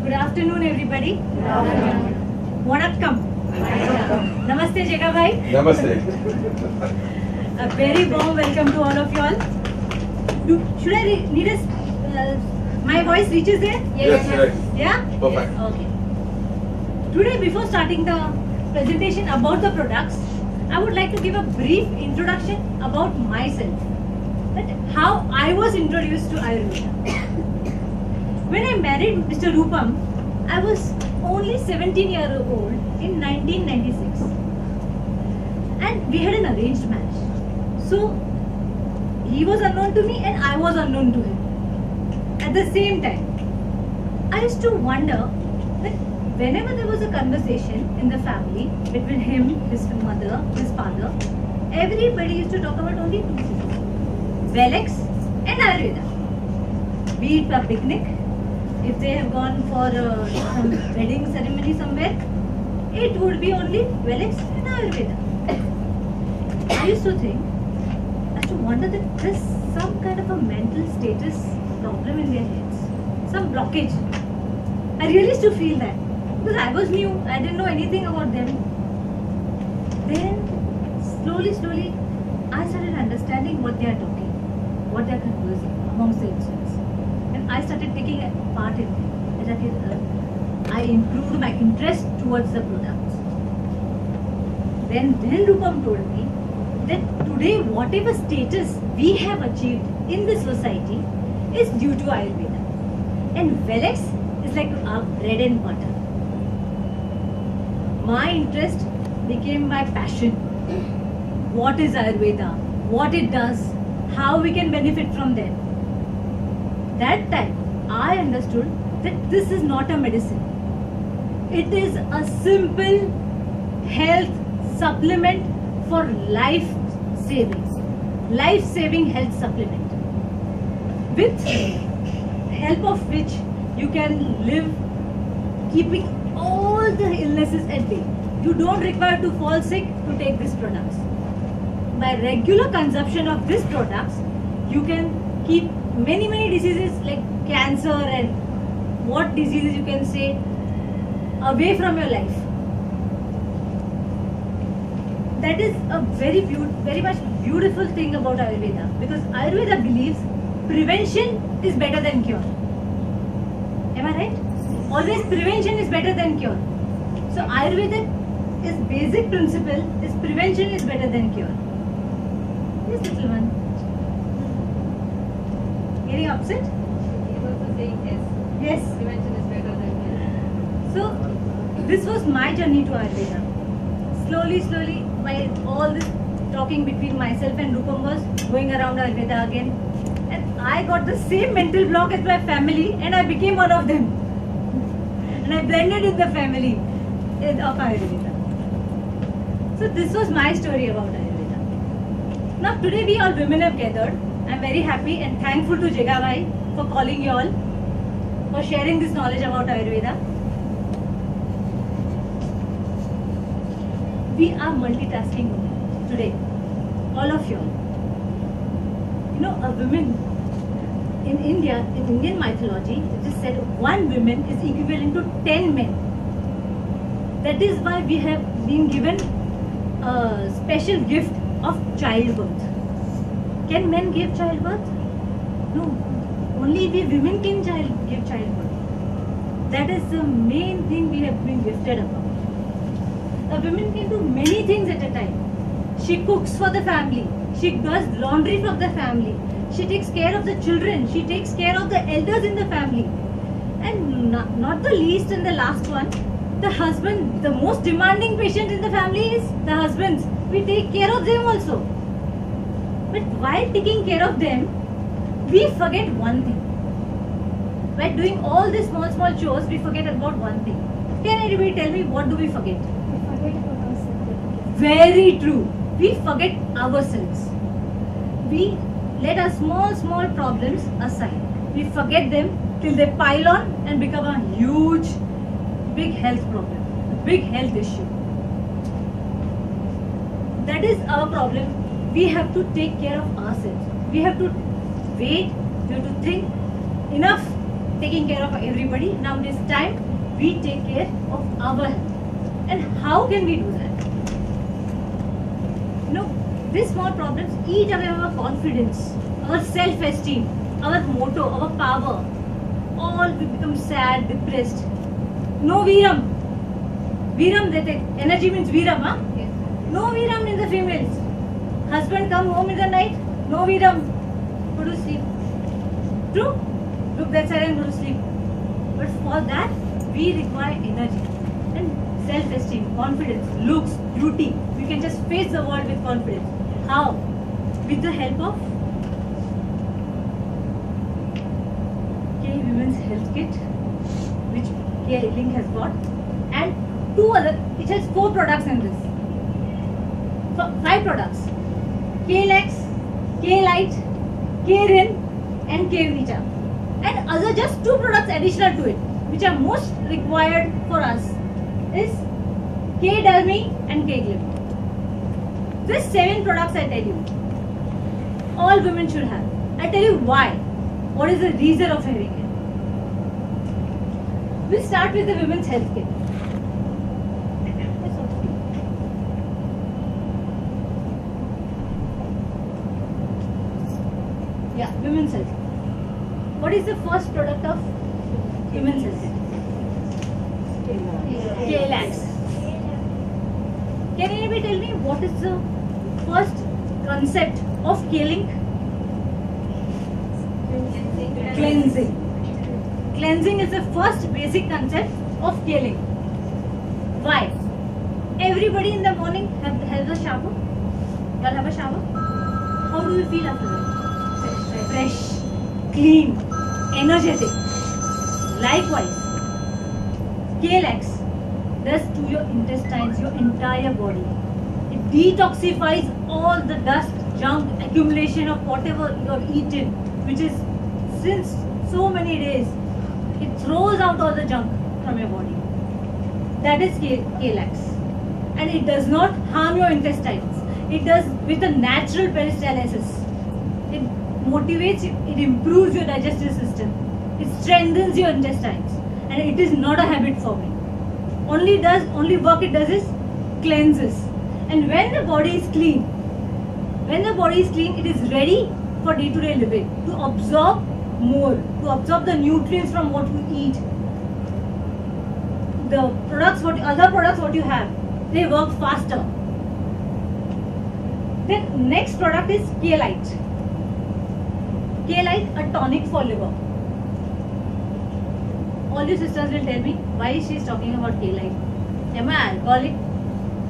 Good afternoon, everybody. Vanakkam. Namaste, Jega bhai. Namaste. A very warm welcome to all of you all. Should I need a... my voice reaches there? Yes, right. Yeah? Perfect. Okay. Today, before starting the presentation about the products, I would like to give a brief introduction about myself. That how I was introduced to Ayurveda. When I married Mr. Rupam, I was only 17 years old in 1996. And we had an arranged marriage. So, he was unknown to me and I was unknown to him. At the same time, I used to wonder that whenever there was a conversation in the family between him, his mother, his father, everybody used to talk about only two things: Velex and Ayurveda. Be it a picnic, if they have gone for some wedding ceremony somewhere, it would be only Velex and Ayurveda. I used to think, I used to wonder that there's some kind of a mental status problem in their heads, some blockage. I really used to feel that because I was new, I didn't know anything about them. Then slowly, I started understanding what they are talking, what they are conversing amongst themselves. And I started taking a part in it. I improved my interest towards the products. Then Rupam told me that today whatever status we have achieved in this society is due to Ayurveda. And Velex is like our bread and butter. My interest became my passion. What is Ayurveda? What it does? How we can benefit from that? That time, I understood that this is not a medicine. It is a simple health supplement for life-saving health supplement, with help of which you can live keeping all the illnesses at bay. You don't require to fall sick to take these products. By regular consumption of these products, you can keep many diseases like cancer and what diseases you can say away from your life. That is a very much beautiful thing about Ayurveda, because Ayurveda believes prevention is better than cure. Am I right? Always prevention is better than cure. So Ayurveda is basic principle is prevention is better than cure. Yes, little one. Getting upset? He was saying yes. Yes. Prevention is better than cure. So this was my journey to Ayurveda. Slowly, by all this talking between myself and Rupam was going around Ayurveda again. And I got the same mental block as my family and I became one of them. And I blended in the family of Ayurveda. So this was my story about Ayurveda. Now today we all women have gathered. I'm very happy and thankful to Jega bhai for calling you all, for sharing this knowledge about Ayurveda. We are multitasking women today, all of you all. You know, a woman in India, in Indian mythology, it is said one woman is equivalent to 10 men. That is why we have been given a special gift of childbirth. Can men give childbirth? No. Only we women can give childbirth. That is the main thing we have been gifted about. A woman can do many things at a time. She cooks for the family. She does laundry for the family. She takes care of the children. She takes care of the elders in the family. And not the least and the last one, the husband, the most demanding patient in the family is the husbands. We take care of them also. But while taking care of them, we forget one thing. By doing all these small chores, we forget about one thing. Can anybody tell me what do we forget? We forget about ourselves. Very true. We forget ourselves. We let our small problems aside. We forget them till they pile on and become a huge, big health problem, a big health issue. That is our problem. We have to take care of ourselves. We have to wait, we have to think enough taking care of everybody. Now it is time we take care of our health. And how can we do that? You know, these small problems eat away our confidence, our self-esteem, our motto, our power. All we become sad, depressed. No Viram. Viram, that energy means Viram, huh? Yes. No Viram in the females. Husband come home in the night, no Viram. Go to sleep. True? Look that side and go to sleep. But for that, we require energy and self-esteem, confidence, looks, beauty. We can just face the world with confidence. How? With the help of K Women's Health Kit, which K Link has got, and it has 4 products in this. 5 products. K-Lex, K-Lite, K-Rin and K-Vita. And other just 2 products additional to it, which are most required for us, is K-Dermi and K-Glim. These 7 products I tell you, all women should have. I tell you why. What is the reason of having it? We'll start with the Women's Health Kit. Yeah, Women's Health. What is the first product of Women's Health? K-Lax. Can anybody tell me what is the first concept of K-Link? Cleansing. Cleansing is the first basic concept of K-Link. Why? Everybody in the morning has a shower. You all have a shower? How do you feel after that? Fresh, clean, energetic. Likewise, K-Lax does to your intestines, your entire body. It detoxifies all the dust, junk, accumulation of whatever you have eaten, which is since so many days. It throws out all the junk from your body. That is K-Lax. And it does not harm your intestines. It does with a natural peristalsis. It motivates you, it improves your digestive system, it strengthens your intestines, and it is not a habit forming. Only work it does is cleanses. And when the body is clean, it is ready for day-to-day living, to absorb more, to absorb the nutrients from what you eat. The other products what you have, they work faster. Then next product is K-Lite. K-Lite, a tonic for liver. All you sisters will tell me why she is talking about K-Lite. Am I alcoholic?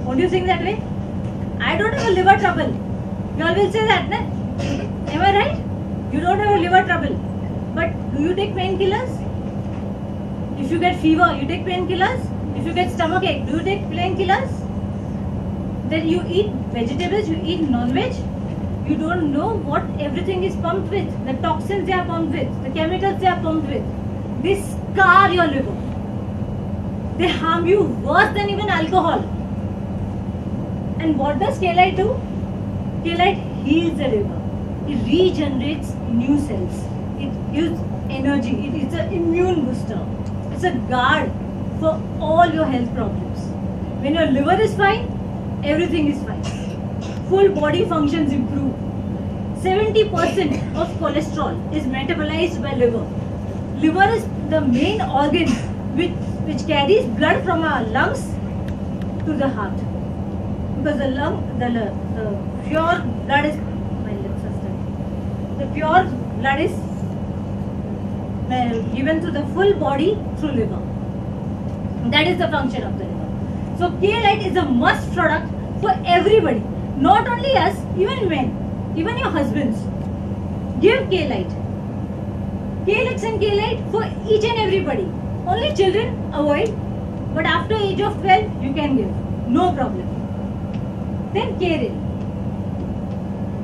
Won't you think that way? I don't have a liver trouble. You all will say that, na? Am I right? You don't have a liver trouble. But do you take painkillers? If you get fever, you take painkillers. If you get stomachache, do you take painkillers? Then you eat vegetables, you eat non-veg. You don't know what everything is pumped with, the toxins they are pumped with, the chemicals they are pumped with. They scar your liver. They harm you worse than even alcohol. And what does K-Lite do? K-Lite heals the liver. It regenerates new cells. It gives energy. It is an immune booster. It's a guard for all your health problems. When your liver is fine, everything is fine. Full body functions improve. 70% of cholesterol is metabolized by liver. Liver is the main organ which carries blood from our lungs to the heart. Because the pure blood is given to the full body through liver. That is the function of the liver. So K-Lite is a must product for everybody. Not only us, even men, even your husbands. Give K-Lite. K-Lex and K-Lite for each and everybody. Only children avoid, but after age of 12 you can give. No problem. Then K-Rin.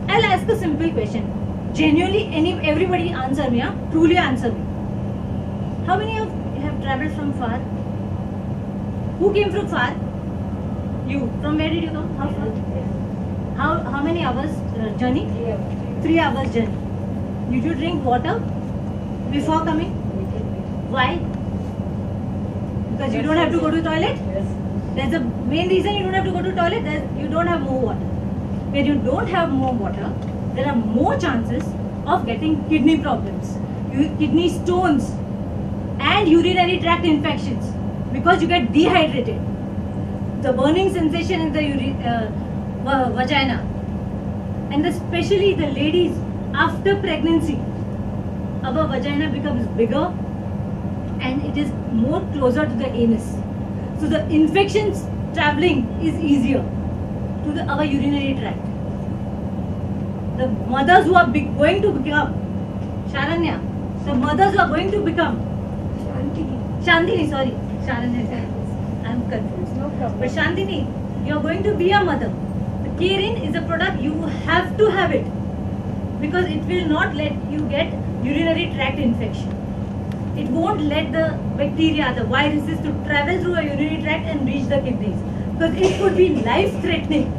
I'll ask a simple question. Genuinely, everybody answer me. Truly answer me. How many of you have travelled from far? Who came from far? You. From where did you come? How far? How many hours journey? 3 hours journey. Did you drink water before coming? Why? Because you don't have to go to toilet. Yes. That's the main reason you don't have to go to toilet. That you don't have more water. When you don't have more water, there are more chances of getting kidney problems, kidney stones, and urinary tract infections because you get dehydrated. The burning sensation in the vagina, and especially the ladies after pregnancy, our vagina becomes bigger and it is more closer to the anus. So the infections traveling is easier to our urinary tract. The mothers who are going to become, Sharanya, the mothers who are going to become, Shandini, sorry, Sharanya, I'm confused. No problem. But Shandini, you are going to be a mother. The Kirin is a product you have to have it because it will not let you get urinary tract infection. It won't let the bacteria, the viruses to travel through a urinary tract and reach the kidneys because it could be life threatening.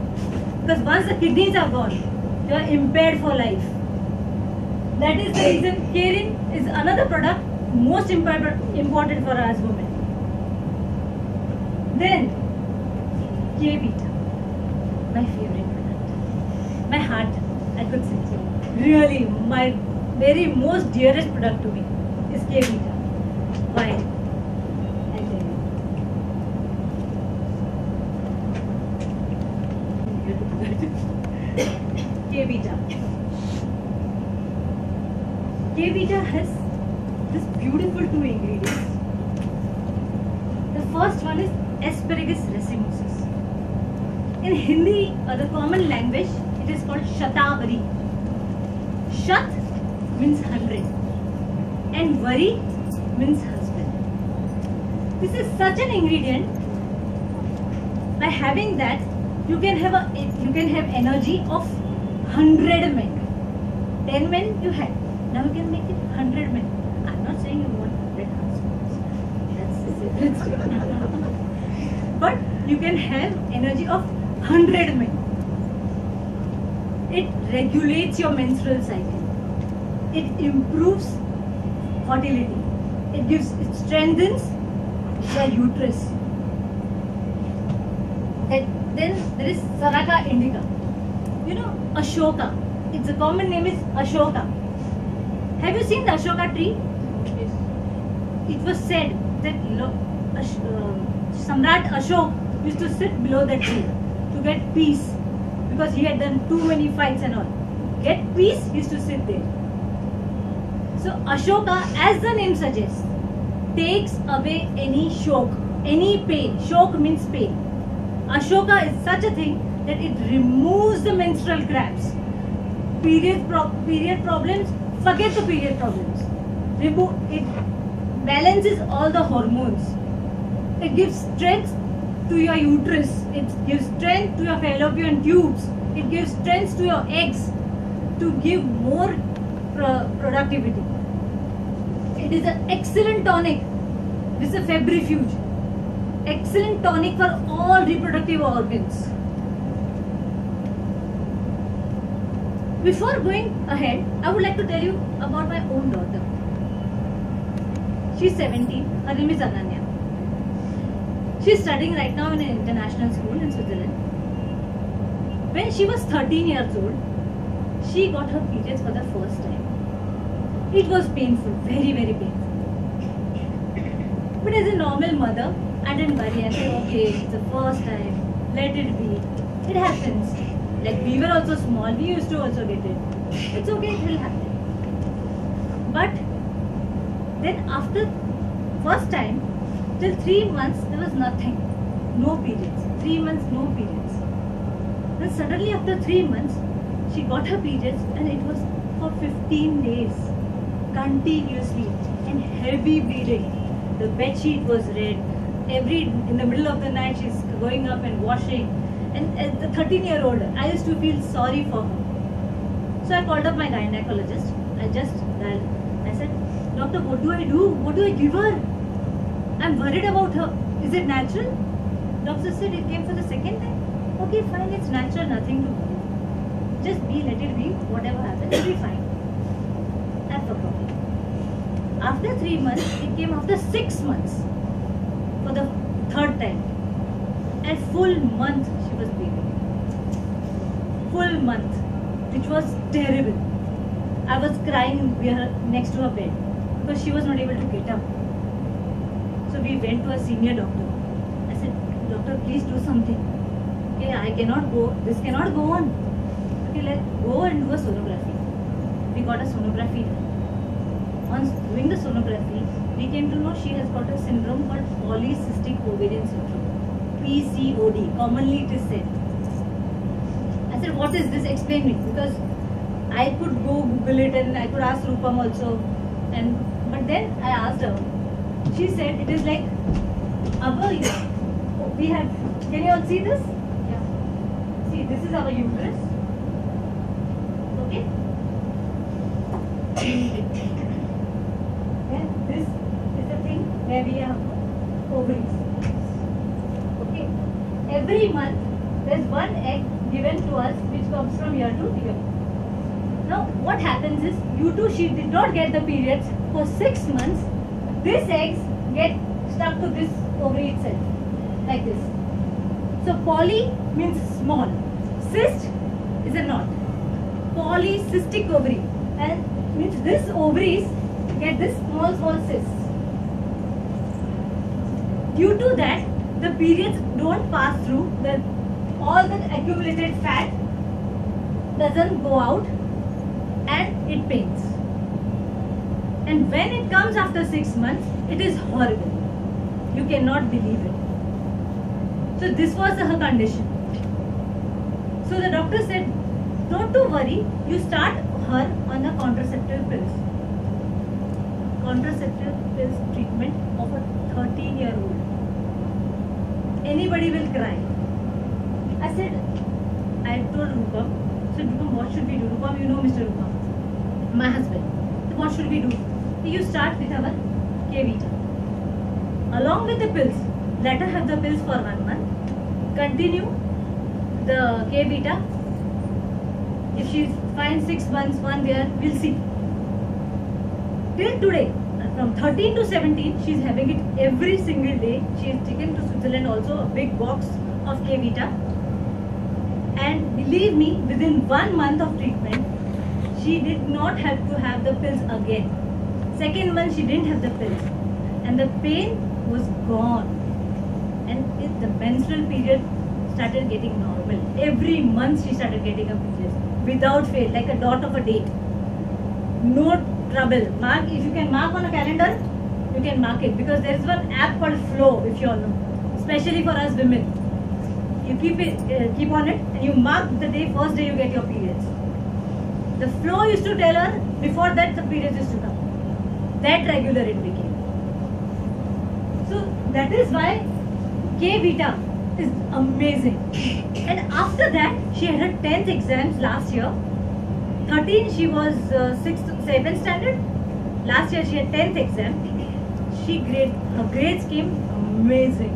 Because once the kidneys are gone, you are impaired for life. That is the reason Kirin is another product most important for us women. Then K-Beta, my favorite product. My heart, I could say so. Really, my very most dearest product to me is K-Beta. Why? I'll tell you. K-Beta. K-Beta has this beautiful two ingredients. The first one is Asparagus racemosus. In Hindi, the common language, it is called Shatavari. Shat means 100 and Vari means husband. This is such an ingredient. By having that, you can have energy of 100 men. 10 men you had. Now you can make it 100 men. I'm not saying you want 100 husbands. That's a different story. But you can have energy of 100 men. It regulates your menstrual cycle. It improves fertility. It strengthens the uterus. And then there is Saraka indica. You know, Ashoka. Its common name is Ashoka. Have you seen the Ashoka tree? Yes. It was said that Samrat Ashok used to sit below that tree to get peace because he had done too many fights and all. Get peace, he used to sit there. So Ashoka, as the name suggests, takes away any shock, any pain. Shock means pain. Ashoka is such a thing that it removes the menstrual cramps. Period problems, forget the period problems. It balances all the hormones. It gives strength to your uterus. It gives strength to your fallopian tubes. It gives strength to your eggs to give more productivity. It is an excellent tonic. This is a febrifuge. Excellent tonic for all reproductive organs. Before going ahead, I would like to tell you about my own daughter. She's 17. Her name is Ananya. She's studying right now in an international school in Switzerland. When she was 13 years old, she got her periods for the first time. It was painful, very, very painful. But as a normal mother, I didn't worry and say, okay, it's the first time, let it be. It happens. Like we were also small, we used to also get it. It's okay, it will happen. But then after first time, till 3 months, there was nothing. No periods. 3 months, no periods. Then suddenly after 3 months, she got her periods and it was for 15 days. Continuously and heavy bleeding. The bed sheet was red. In the middle of the night, she's going up and washing. And as the 13-year-old, I used to feel sorry for her. So I called up my gynecologist. I said, doctor, what do I do? What do I give her? I'm worried about her. Is it natural? Doctor said it came for the second time. Okay, fine, it's natural, nothing to worry. Just let it be, whatever happens, it'll be fine. I forgot. After 3 months, it came after 6 months for the third time. And full month she was bleeding. Full month, which was terrible. I was crying next to her bed because she was not able to get up. So we went to a senior doctor. I said, doctor, please do something. Okay, I cannot go. This cannot go on. Okay, let's go and do a sonography. We got a sonography done. Once doing the sonography, we came to know she has got a syndrome called polycystic ovarian syndrome, PCOD. Commonly it is said. I said, what is this? Explain me, because I could go Google it and I could ask Rupam also. But then I asked her. She said it is like we have. Can you all see this? Yeah. See, this is our uterus. Okay. And this is the thing where we have ovaries. Okay. Every month there's one egg given to us which comes from here to here. Now what happens is, she did not get the periods for 6 months. These eggs get stuck to this ovary itself, like this. So poly means small, cyst is a knot. Polycystic ovary, and means this ovaries get this small cysts. Due to that, the periods don't pass through. All the accumulated fat doesn't go out, and it pains. And when it comes after 6 months, it is horrible. You cannot believe it. So this was her condition. So the doctor said, not to worry, you start her on the contraceptive pills. Contraceptive pills treatment of a 13-year-old. Anybody will cry. I told Rupam, what should we do? Rupam, you know Mr. Rupam, my husband. So what should we do? You start with our K-Vita. Along with the pills, let her have the pills for 1 month. Continue the K-Vita. If she finds 6 months, 1 year, we'll see. Till today, from 13 to 17, she's having it every single day. She has taken to Switzerland also a big box of K-Vita. And believe me, within 1 month of treatment, she did not have to have the pills again. 2nd month, she didn't have the pills. And the pain was gone. And the menstrual period started getting normal. Every month she started getting a period without fail, like a dot of a date. No trouble. Mark, if you can mark on a calendar, you can mark it, because there is one app called Flow, if you all know, especially for us women. You keep on it, and you mark the day, first day you get your periods. The Flow used to tell her before that the periods used to come. That regular it became. So that is why K-Vita is amazing. And after that, she had her 10th exams last year. 13 she was 6th, 7th standard. Last year she had 10th exam. Her grades came amazing.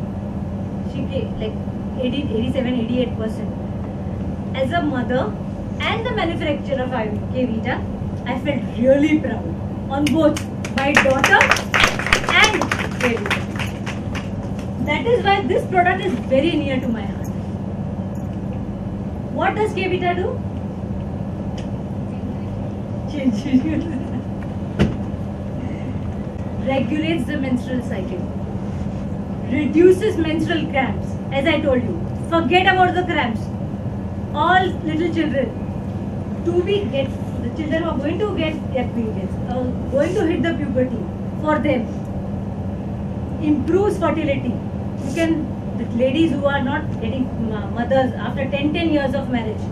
She gave like 87, 88%. As a mother and the manufacturer of K-Vita, I felt really proud on both my daughter and K-Vita. That is why this product is very near to my heart. What does K-Vita do? Regulates the menstrual cycle. Reduces menstrual cramps. As I told you, forget about the cramps. All little children, the children who are going to get their periods, going to hit the puberty, for them, improves fertility. The ladies who are not getting mothers after 10 years of marriage,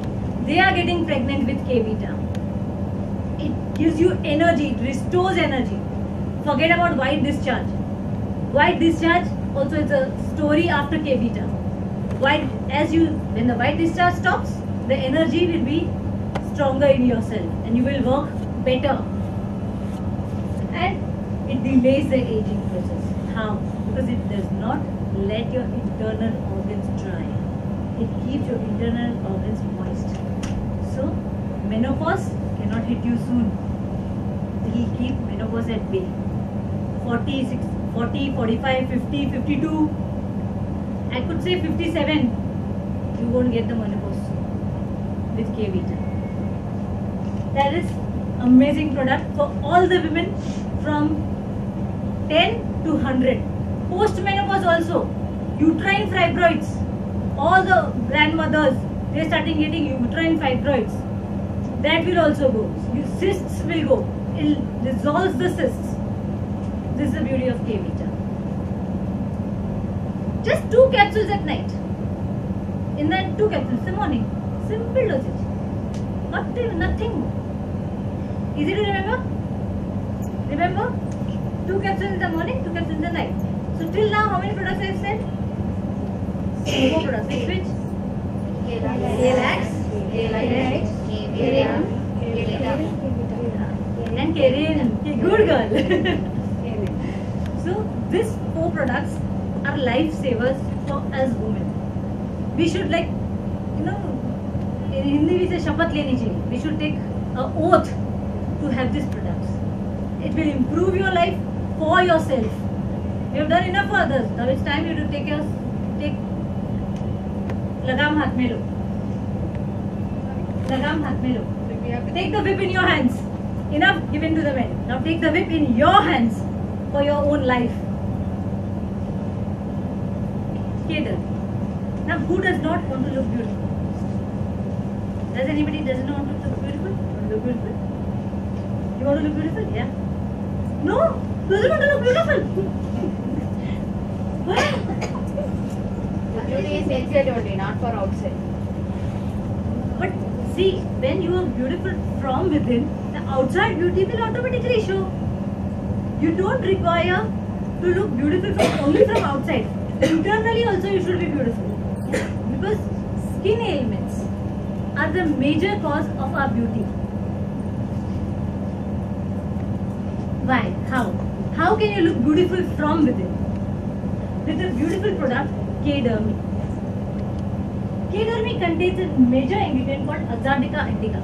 they are getting pregnant with K-Vita. It gives you energy, it restores energy. Forget about white discharge. White discharge also is a story after K-Vita. When the white discharge stops, the energy will be stronger in yourself and you will work better. And it delays the aging process. How? Because it does not let your internal organs dry. It keeps your internal organs moist. So menopause cannot hit you soon. It will keep menopause at bay. 40, 45, 50, 52. I could say 57. You won't get the menopause with K Vita. That is amazing product for all the women from 10 to 100. Post menopause also. Uterine fibroids. All the grandmothers, they are starting getting uterine fibroids. That will also go. Cysts will go. It dissolves the cysts. This is the beauty of K Vita. Just 2 capsules at night. In that 2 capsules in the morning. Simple dosage. Nothing more. Easy to remember? Remember? 2 capsules in the morning, 2 capsules in the night. So till now, how many products I have said? 4 products. Which? K-Lax, and Karen. Good girl. So these 4 products are lifesavers for us women. We should in Hindi we say shapat leni chahiye. We should take an oath to have these products. It will improve your life for yourself. You have done enough for others. Now it's time you to take lagam haath mein lo. Lagam haath mein lo. Take the whip in your hands. Enough given to the men. Now take the whip in your hands for your own life. Kedar. Now who does not want to look beautiful? Does anybody doesn't want to look beautiful? Want to look beautiful? You want to look beautiful? Yeah. No, doesn't want to look beautiful. Why? Beauty is inside only, not for outside. But see, when you are beautiful from within, the outside beauty will automatically show. You don't require to look beautiful only from outside. Internally also you should be beautiful. Because skin ailments are the major cause of our beauty. Why? How? How can you look beautiful from within? With a beautiful product, K-Dermi. K-Dermi contains a major ingredient called Azadirachta indica.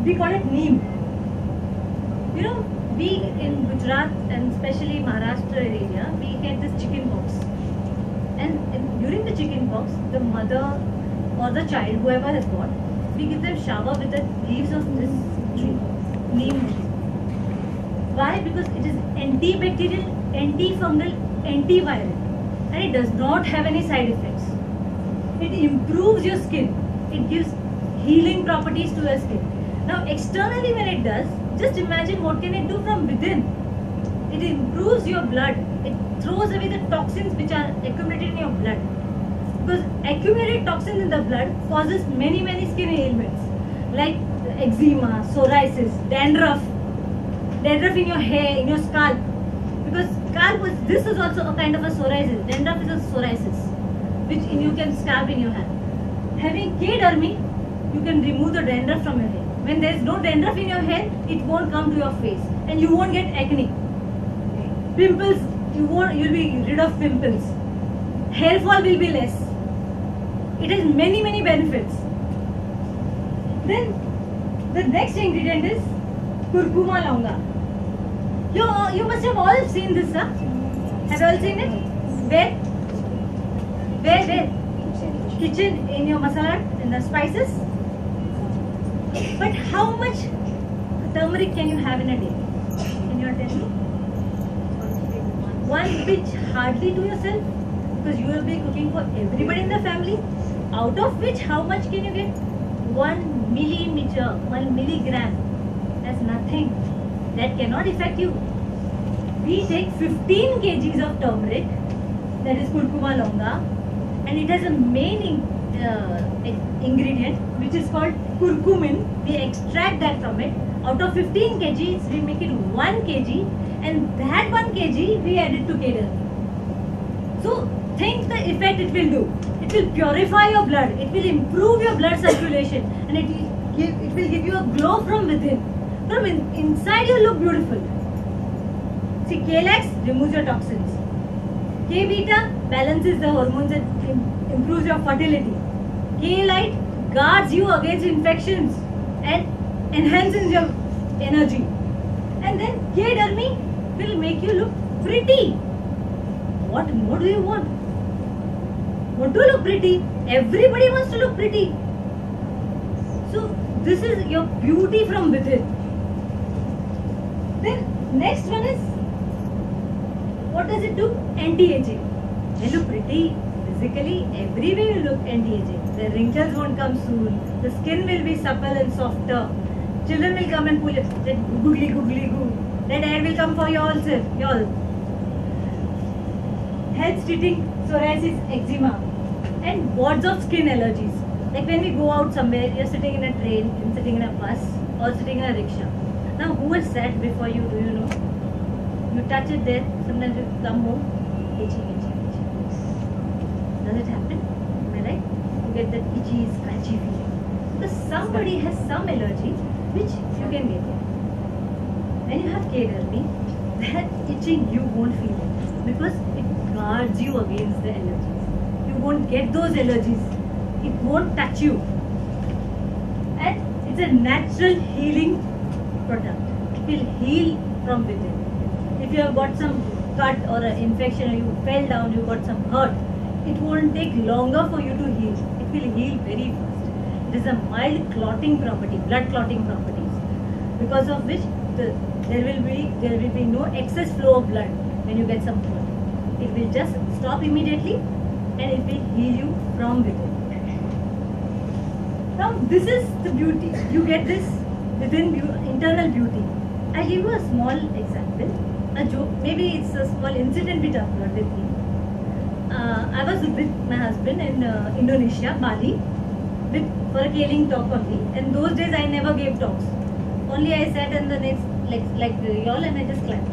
We call it neem. You know, we in Gujarat and especially Maharashtra area, we get this chicken pox. And during the chicken pox, the mother or the child, whoever has got, we give them shower with the leaves of this tree, neem tree. Why? Because it is antibacterial, antifungal, antiviral, and it does not have any side effects. It improves your skin. It gives healing properties to your skin. Now externally when it does, just imagine what can it do from within. It improves your blood. It throws away the toxins which are accumulated in your blood. Because accumulated toxins in the blood causes many skin ailments like eczema, psoriasis, dandruff in your hair, in your scalp. Because this is also a kind of a psoriasis. Dandruff is a psoriasis which you can scalp in your hair. Having K-Dermi, you can remove the dandruff from your hair. When there is no dandruff in your hair, it won't come to your face and you won't get acne. Pimples, you'll be rid of pimples. Hair fall will be less. It has many benefits. Then the next ingredient is curcuma longa. You must have all seen this, huh? Have you all seen it? Where? Kitchen, in your masala, in the spices. But how much turmeric can you have in a day? Can you tell me? 1 pinch hardly to yourself, because you will be cooking for everybody in the family. Out of which, how much can you get? 1 millimeter, 1 milligram. That's nothing. That cannot affect you. We take 15 kgs of turmeric, that is curcuma longa, and it has a main ingredient which is called curcumin. We extract that from it. Out of 15 kgs, we make it 1 kg, and that 1 kg we add it to K-Dermi. So think the effect it will do. It will purify your blood. It will improve your blood circulation, and it will give you a glow from within. From inside you look beautiful. See, K-Lax removes your toxins. K-Vita balances the hormones and improves your fertility. K-Lite guards you against infections and enhances your energy. And then K-Dermi will make you look pretty. What more do you want? Want to look pretty? Everybody wants to look pretty. So this is your beauty from within. Then next one is, what does it do? Anti-aging. You look pretty physically, everywhere you look anti-aging. The wrinkles won't come soon. The skin will be supple and softer. Children will come and pull it. That googly googly goo. That air will come for you also. Y'all. Health treating psoriasis, eczema, and wards of skin allergies. Like when we go out somewhere, you're sitting in a train, and sitting in a bus, or sitting in a rickshaw. Now, who has sat before you? Do you know? You touch it there. Sometimes you come home, itchy. Does it happen? Am I right? You get that itchy, scratchy feeling. Because somebody has some allergy which you can get it. When you have KDRP, that itching you won't feel it because it guards you against the allergies. You won't get those allergies. It won't touch you. And it's a natural healing product. It will heal from within. If you have got some cut or an infection or you fell down, you got some hurt, it won't take longer for you to heal. It will heal very fast. It is a mild clotting property, blood clotting properties, because of which there will be no excess flow of blood when you get some hurt. It will just stop immediately and it will heal you from within. Now this is the beauty. You get this within internal beauty. I'll give you a small example, a joke. Maybe it's a small incident which occurred with me. I was with my husband in Indonesia, Bali, for a caling talk only. And those days I never gave talks. Only I sat in the next, like y'all, and I just clapped.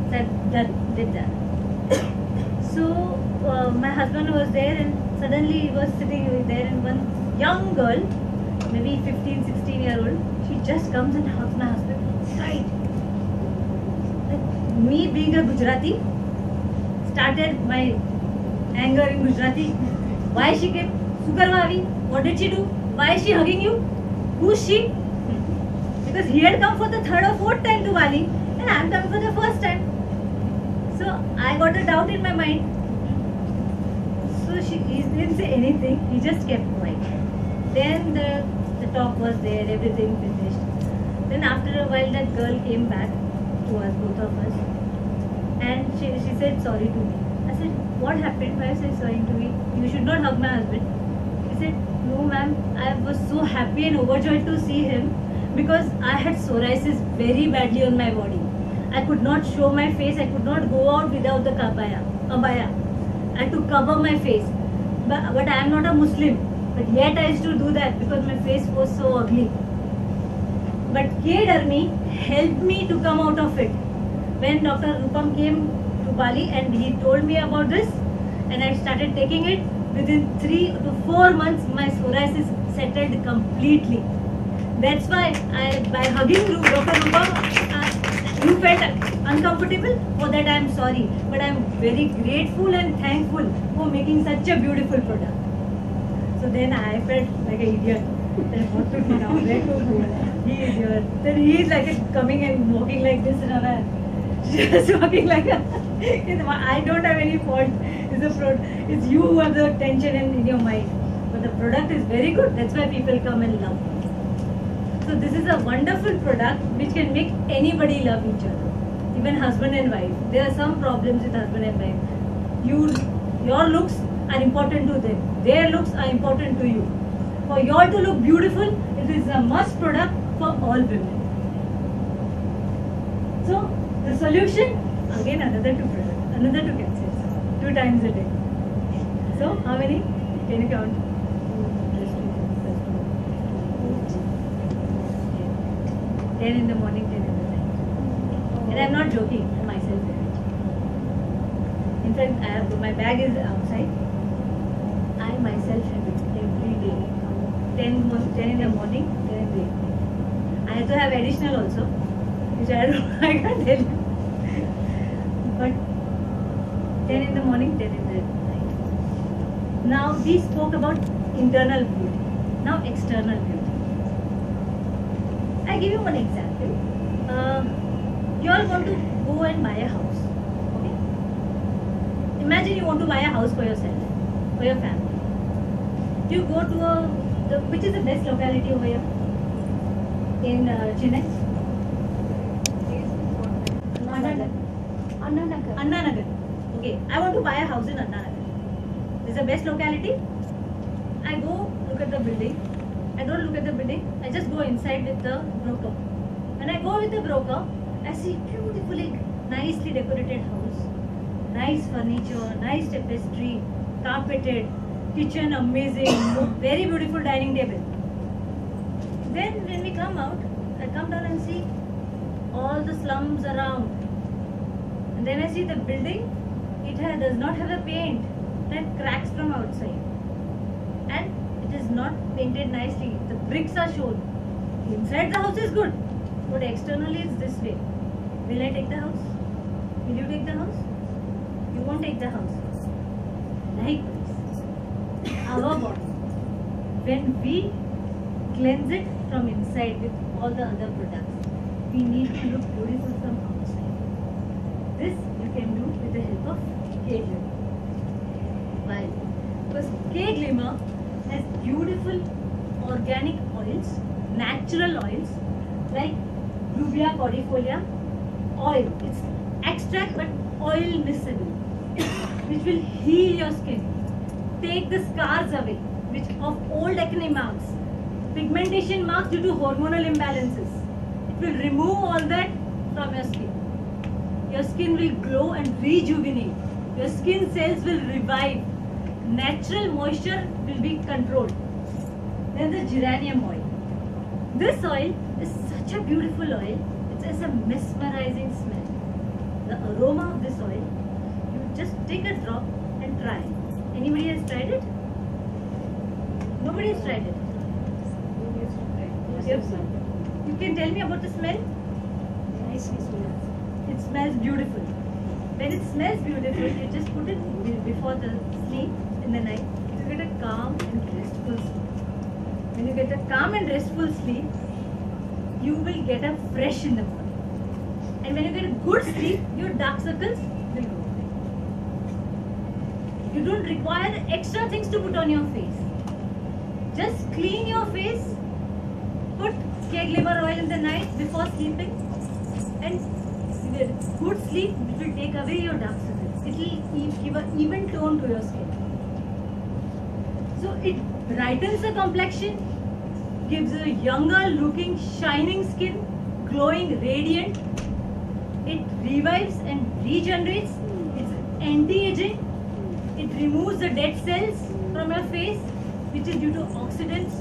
Said, done, did that. So my husband was there, and suddenly he was sitting there, and one young girl, maybe 15, 16-year-old, she just comes and hugs my husband tight. Like me being a Gujarati, started my anger in Gujarati. Why she came? Sukarvavi. What did she do? Why is she hugging you? Who's she? Because he had come for the third or fourth time to Bali, and I am coming for the first time. So I got a doubt in my mind. So he didn't say anything. He just kept quiet. Then the talk was there. Everything finished. Then after a while, that girl came back to us, both of us, and she said sorry to me. I said, what happened? Why are you sorry to me? You should not hug my husband. He said, no ma'am, I was so happy and overjoyed to see him because I had psoriasis very badly on my body. I could not show my face. I could not go out without the abaya. I had to cover my face. But I am not a Muslim. But yet I used to do that because my face was so ugly. But KDRP helped me to come out of it. When Dr. Rupam came to Bali and he told me about this, and I started taking it, within 3 to 4 months my psoriasis settled completely. That's why by hugging Dr. Rupam, you felt uncomfortable. For that I am sorry, but I am very grateful and thankful for making such a beautiful product. So then I felt like an idiot. Then what to do now? Where to go? He is here. Then he is like coming and walking like this, and just walking like a. I don't have any fault. It's you who have the tension in your mind. But the product is very good. That's why people come and love. So this is a wonderful product which can make anybody love each other, even husband and wife. There are some problems with husband and wife. Your looks are important to them. Their looks are important to you. For you all to look beautiful, it is a must product for all women. So the solution, again another 2 products, another 2 capsules, 2 times a day. So how many? Can you count? 10 in the morning, 10 in the night. And I am not joking, I myself do it. In fact, my bag is outside. I myself have it every day. 10 in the morning, 10 in the evening. I have to have additional also, which I can't tell you. But 10 in the morning, 10 in the night. Now we spoke about internal beauty. Now external beauty. I give you one example. You all want to go and buy a house. Okay? imagine you want to buy a house for yourself, for your family. You go to which is the best locality over here? In Chennai? Anna Nagar. Okay, I want to buy a house in Anna Nagar. This is the best locality. I go look at the building. I don't look at the building. I just go inside with the broker. When I go with the broker, I see beautifully, nicely decorated house, nice furniture, nice tapestry, carpeted, kitchen amazing, very beautiful dining table. Then when we come out, I come down and see all the slums around. And then I see the building, does not have a paint, it has cracks from outside. And it is not painted nicely. The bricks are shown. Inside the house is good, but externally it's this way. Will I take the house? Will you take the house? You won't take the house. Likewise, our body, when we cleanse it from inside with all the other products, we need to look beautiful from outside. This you can do with the help of K Glimmer. Why? Because K Glimmer has beautiful organic oils, natural oils like Rubia cordifolia oil. It's extract but oil miscible, which will heal your skin, take the scars away, which of old acne marks, pigmentation marks due to hormonal imbalances. It will remove all that from your skin. Your skin will glow and rejuvenate. Your skin cells will revive. Natural moisture will be controlled. Then the geranium oil. This oil is such a beautiful oil. It has a mesmerizing smell. The aroma of this oil, you just take a drop and try. Anybody has tried it? Nobody has tried it. You can tell me about the smell? Nicely smells. It smells beautiful. When it smells beautiful, you just put it before the sleep in the night. You get a calm and restful sleep. When you get a calm and restful sleep, you will get up fresh in the morning. And when you get a good sleep, your dark circles will go away. You don't require extra things to put on your face. Just clean your face, put K Glimmer oil in the night before sleeping, and you get good sleep. It will take away your dark circles. It will give an even tone to your skin. So it brightens the complexion, gives a younger looking shining skin, glowing, radiant. It revives and regenerates. It's anti-aging. It removes the dead cells from your face, which is due to oxidants,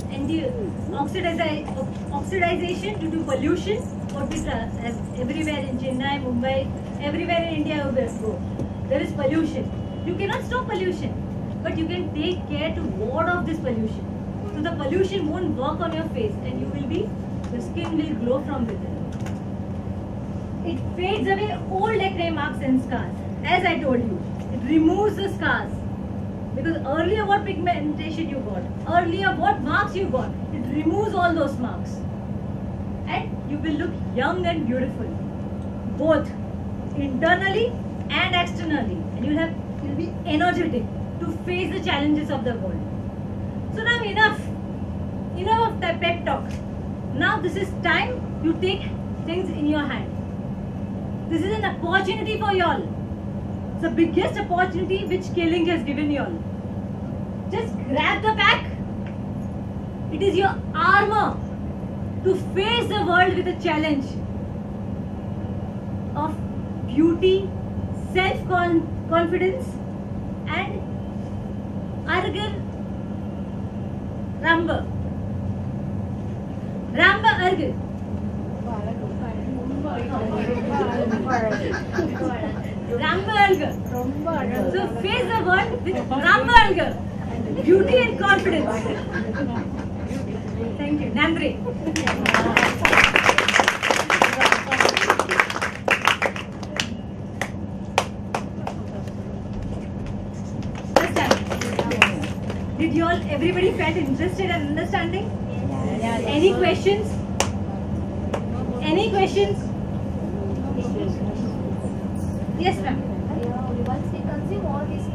oxidization due to pollution. What we have everywhere in Chennai, Mumbai, everywhere in India you go, there is pollution. You cannot stop pollution, but you can take care to ward off this pollution. So the pollution won't work on your face, and you will be, the skin will glow from within. It fades away old acne marks and scars. As I told you, it removes the scars. Because earlier what pigmentation you got, earlier what marks you got, it removes all those marks. And you will look young and beautiful, both internally and externally. And you'll be energetic to face the challenges of the world. So now enough of the pep talk. Now this is time you take things in your hand. This is an opportunity for y'all. It's the biggest opportunity which K-Link has given y'all. Just grab the pack. It is your armor to face the world with a challenge of beauty, self-confidence, and Argar Ramba. Ramba Argar. Ramba Argar. So face the world with Ramba Argar. Beauty and confidence. Thank you. Nandri. Did you all, everybody felt interested and understanding? Yes. Any questions? Any questions? Yes, ma'am. Once we consume all these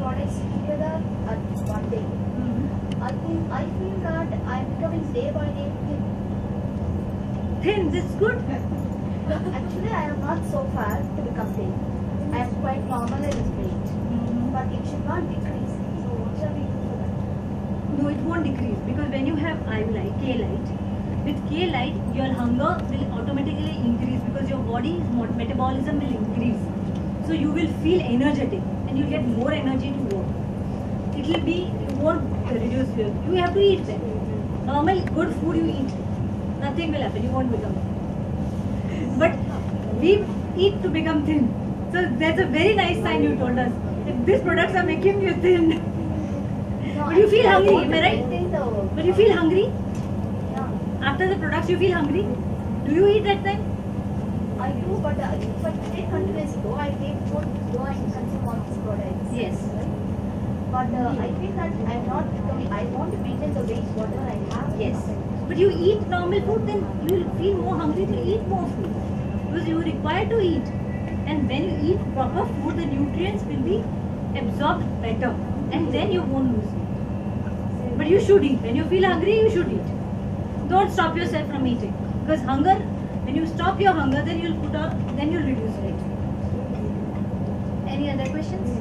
becoming day by day thin. Thin, that's good. Actually, I am not so fat to become thin. I am quite normal in weight, but it should not decrease. So what shall we do for that? No, it won't decrease because when you have K-light, with K-light, your hunger will automatically increase because your body's metabolism will increase. So you will feel energetic and you get more energy to work. It will be, you won't reduce your, you have to eat then. Normal good food you eat, nothing will happen, you won't become. But we eat to become thin. So that's a very nice sign you told us. If these products are making you thin. No, But you feel I hungry, want am I to right? maintain the- But you feel hungry? Yeah, After the products you feel hungry? Do you eat that time? I do, but if I take continuous go, I take food, go and consume all these products. Yes. But I feel that I'm not becoming, I want to maintain the weight whatever I have. Yes. But you eat normal food, then you will feel more hungry to eat more food. Because you require to eat. And when you eat proper food, the nutrients will be absorbed better. And then you won't lose weight. But you should eat. When you feel hungry, you should eat. Don't stop yourself from eating. Because hunger, when you stop your hunger, then you'll reduce weight. Any other questions?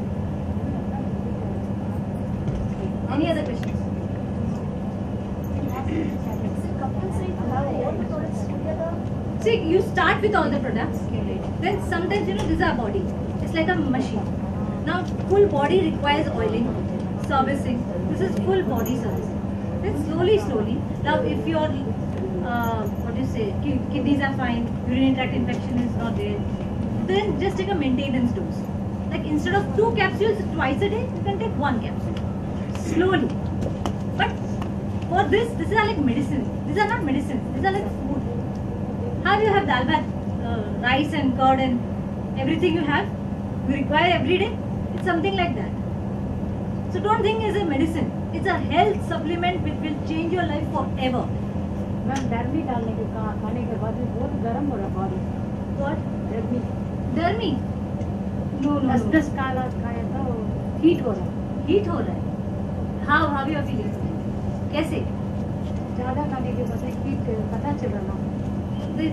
Any other questions? Is it compulsory to have all the products together? See, you start with all the products. Then sometimes, this is our body. It's like a machine. Now, full body requires oiling, servicing. This is full body servicing. Then slowly. Now, if your, kidneys are fine, urinary tract infection is not there, then just take a maintenance dose. Like instead of 2 capsules twice a day, you can take 1 capsule. Slowly. But for this are like medicine. These are not medicine. These are like food. How you have dal bhat, rice and curd and everything you have, you require every day. It's something like that. So don't think it's a medicine. It's a health supplement which will change your life forever. Ma'am Dermi डालने के खाने के बाद भी बहुत गर्म हो रहा body What? Dermi Dermy? No. 10 काला खाया था हीट हो रहा Heat हो रहा है. How you are feeling? कैसे? ज़्यादा खाने के बाद हीट पता चल रहा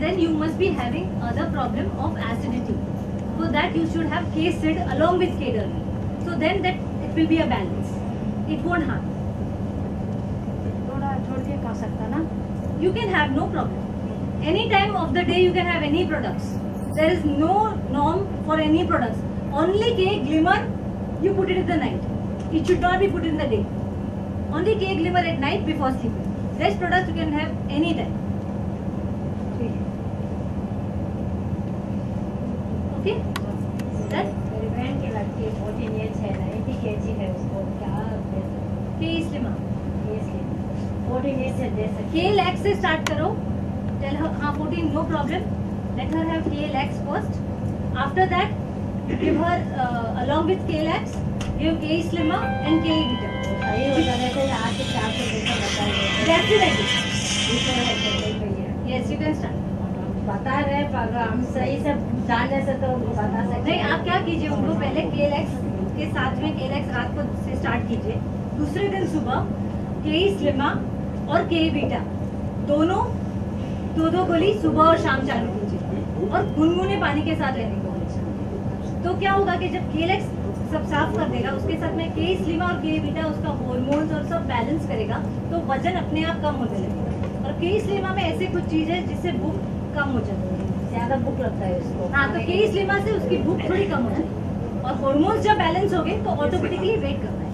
Then you must be having other problem of acidity. For that you should have K-Sid along with K-Dermy. So then that it will be a balance. It won't harm. थोड़ा छोड़ के खा सकता ना You can have no problem. Any time of the day you can have any products. There is no norm for any products. Only K Glimmer you put it in the night. It should not be put in the day. Only K Glimmer at night before sleeping. Rest products you can have any time. ठीक है Okay? Done? मेरी बहन की लड़की 14 years है 90 kg है उसको क्या K Slimmer. 14 years से दे सकते K lax से start करो. Tell her 14 no problem. Let her have K lax first. After that, give her along with K lax, give K Slimmer and K Vita. ये बता रहे थे आज से 400 पैसा बताइए That's it, I think. भैया Yes, you can start. बता रहे पर हम सही से जानने से तो बता सकते नहीं, आप क्या कीजिए उनको पहले K-Lax के साथ में K-Lax रात को से स्टार्ट कीजिए. दूसरे दिन सुबह K Slimmer और K Vita दोनों 2 गोली सुबह और शाम चालू कीजिए और गुनगुने पानी के साथ लेने को. तो क्या होगा कि जब K-Lax सब साफ कर देगा उसके साथ में K Slimmer और K Vita उसका हार्मोन्स और सब बैलेंस करेगा तो वजन अपने आप कम होने लगेगा. और K Slimmer में ऐसे कुछ चीज है जिससे भूख कम हो जाती है. ज्यादा भूख लगता है उसको हाँ, तो K Slimmer से उसकी भूख थोड़ी कम हो जाएगी और हार्मोन्स जब बैलेंस हो गए तो ऑटोमेटिकली वेट करना है.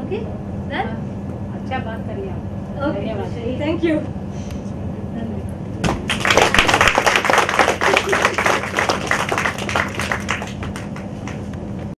Okay, done. अच्छा बात करिए आप ओके, थैंक यू.